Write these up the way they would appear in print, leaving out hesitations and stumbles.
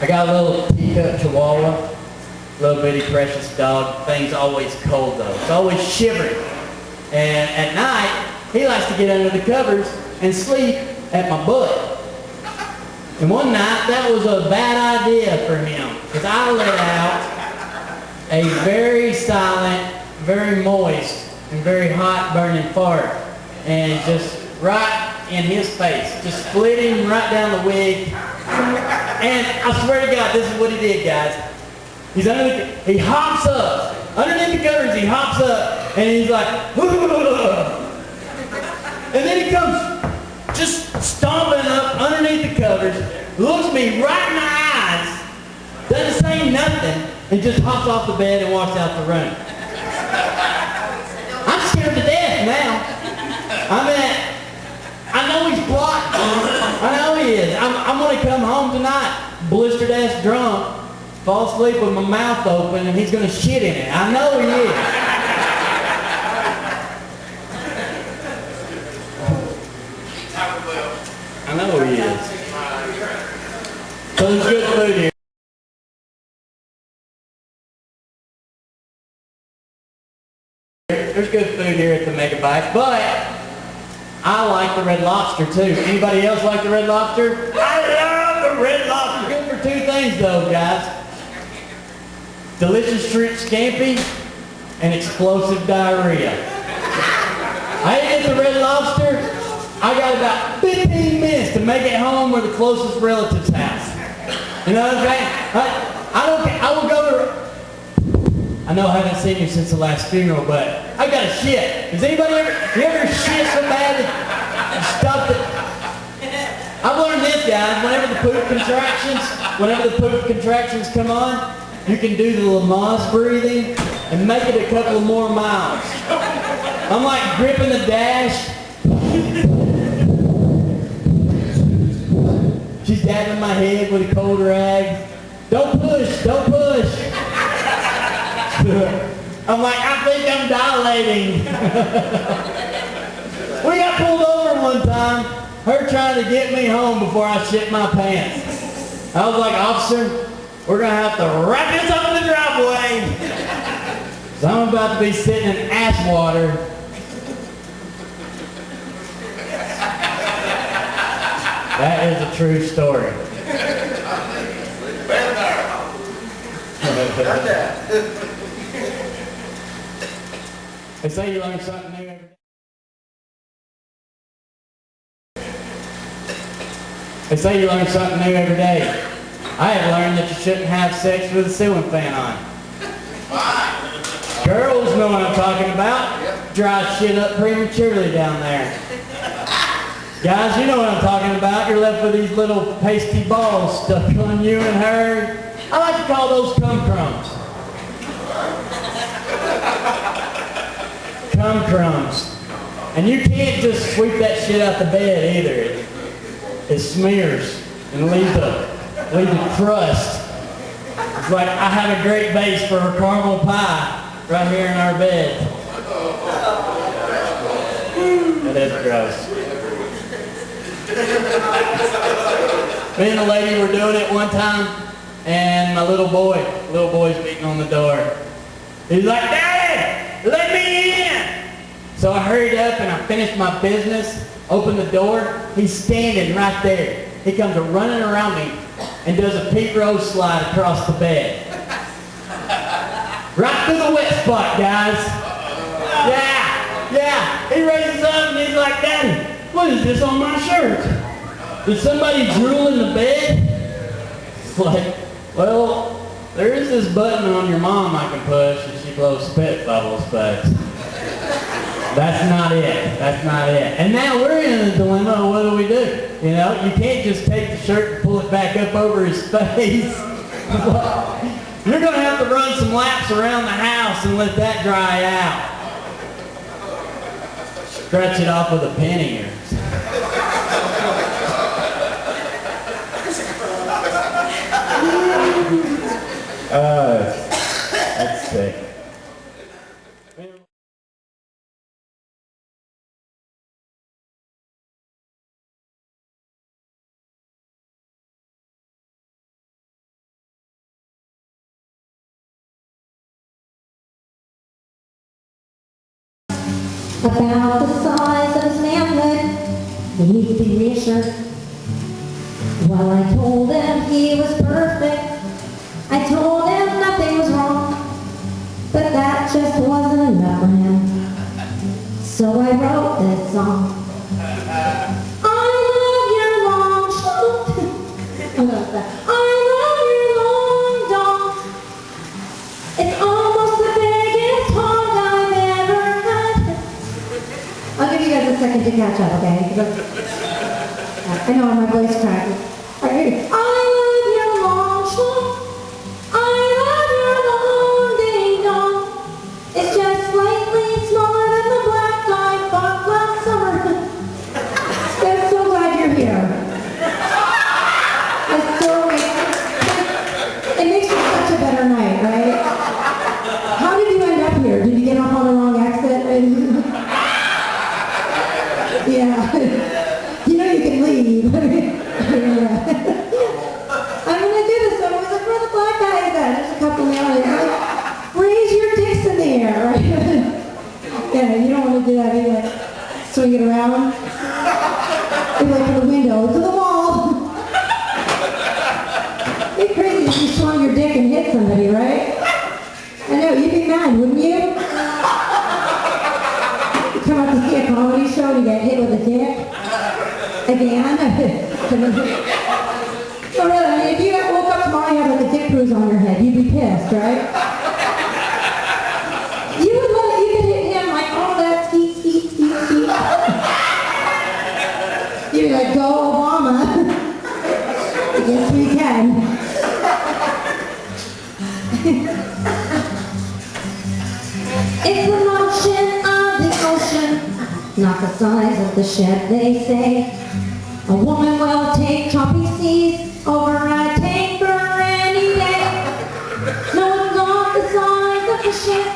I got a little teacup chihuahua, little bitty precious dog. Thing's always cold though. It's always shivering. And at night, he likes to get under the covers and sleep at my butt. And one night, that was a bad idea for him, because I let out a very silent, very moist, and very hot burning fart. And just right in his face, just split him right down the wig. And I swear to God, this is what he did, guys. He hops up. Underneath the covers, he hops up, and he's like, and then he comes just stomping up underneath the covers, looks me right in the eyes, doesn't say nothing, and just hops off the bed and walks out the room. I'm scared to death now. I mean, I know he's plotting. I know he is. I'm going to come home tonight, blistered ass drunk, fall asleep with my mouth open, and he's going to shit in it. I know he is. I know he is. So there's good food here. There's good food here at the Mega Bite, but I like the Red Lobster too. Anybody else like the Red Lobster? I love the Red Lobster. Good for two things though, guys. Delicious shrimp scampi and explosive diarrhea. I ate at the Red Lobster. I got about 15 minutes to make it home or the closest relative's house. You know what I'm saying? I don't care. I will go to... I know I haven't seen you since the last funeral, but I got to shit. Does anybody ever shit so bad that you stopped it? I've learned this, guys. Whenever the poop contractions come on, you can do the Lamaze breathing and make it a couple of more miles. I'm like gripping the dash. She's dabbing my head with a cold rag. Don't push, don't push. I'm like, I think I'm dilating. We got pulled over one time, her trying to get me home before I shit my pants. I was like, officer, we're going to have to wrap this up in the driveway. So I'm about to be sitting in ash water. That is a true story. They say you learn something new every day. They say you learn something new every day. I have learned that you shouldn't have sex with a ceiling fan on. Girls know what I'm talking about. Dry shit up prematurely down there. Guys, you know what I'm talking about. You're left with these little pasty balls stuck on you and her. I like to call those cum crumbs. Cum crumbs. And you can't just sweep that shit out the bed either. It smears and leaves a crust. It's like I have a great base for a caramel pie right here in our bed. That is gross. Me and the lady were doing it one time, and my little boy's beating on the door. He's like, Daddy, let me in! So I hurried up and I finished my business, opened the door. He's standing right there. He comes running around me and does a Pete Rose slide across the bed. Right through the wet spot, guys. Yeah. He raises up and he's like, Daddy, what is this on my shirt? Did somebody drool in the bed? It's like, well, there is this button on your mom I can push and she blows spit bubbles, but that's not it. That's not it. And now we're in a dilemma of what do we do? You know, you can't just take the shirt and pull it back up over his face. You're going to have to run some laps around the house and let that dry out. Scratch it off with a penny or that's sick. about the size of his manhood. He needs to be reassured. Well, I told him he was perfect. I told him nothing was wrong. But that just wasn't enough for him. So I wrote this song. I love your long I love that. I love your long dong. It's almost the biggest hog I've ever had. I'll give you guys a second to catch up, okay? I know my voice cracked. All right, here. I love your long I love your long ding dong. It's just slightly smaller than the black I bought last summer. I'm so glad you're here. It makes for such a better night, right? How did you end up here? Did you get off on the wrong exit? Yeah. You know you can leave. I'm going to do this. I was like, where the black guy is at? There's a couple now. Like, raise your dicks in the air, right? Yeah, you don't want to do that. You like swing it around. You like to the window, to the wall. It'd be crazy if you swung your dick and hit somebody, right? I know, you'd be mad, wouldn't you? You come out to see a comedy show and you get hit with a dick. Again. Oh, really? I mean, if you woke up tomorrow and had like a dick cruise on your head, you'd be pissed, right? You could hit him like, oh, that's skeet. You'd be like, go Obama. I guess we can. It's the motion of the ocean, not the size of the ship, they say. A woman will take choppy seas over a tanker any day. No, it's not the size of the ship.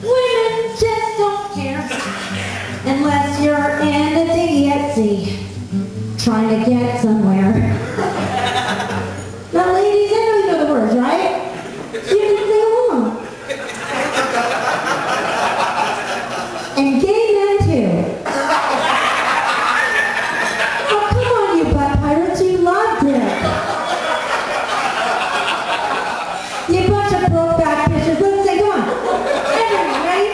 Women just don't care. Unless you're in a dinghy at sea, trying to get somewhere. Now ladies, I know you know the words, right? So you can sing along. And gay men too. You loved it. You bunch of broke-back bitches. Let's say, come on. Everyone, ready?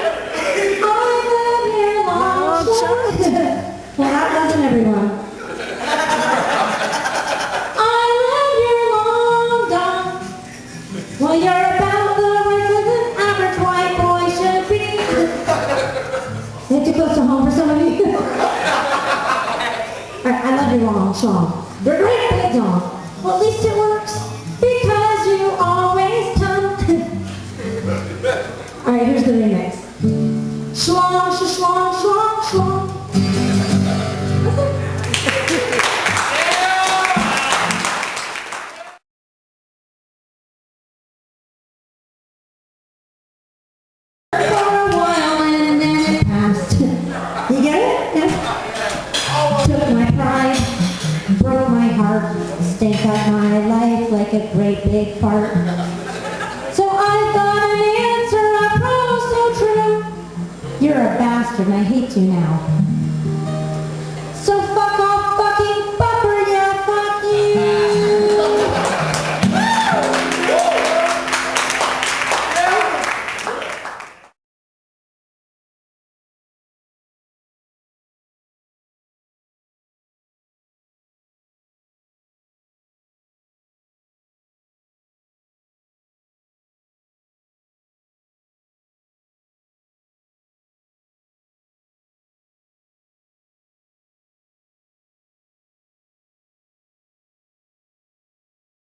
I love your long short. Well, that wasn't everyone. I love your long dong. Well, you're about the races an average white boy should be. Is that too close to home for some of you? All right, I love your long song. They're great big dong. Well, at least it works. Because you always come. Alright, here's the remix. Shlong, shlong, shlong, shlong. For a while and then it passed. You get it? Yeah. Took my pride. Broke my heart, stank up my life like a great big fart. So I got an answer I promised so true. You're a bastard and I hate you now.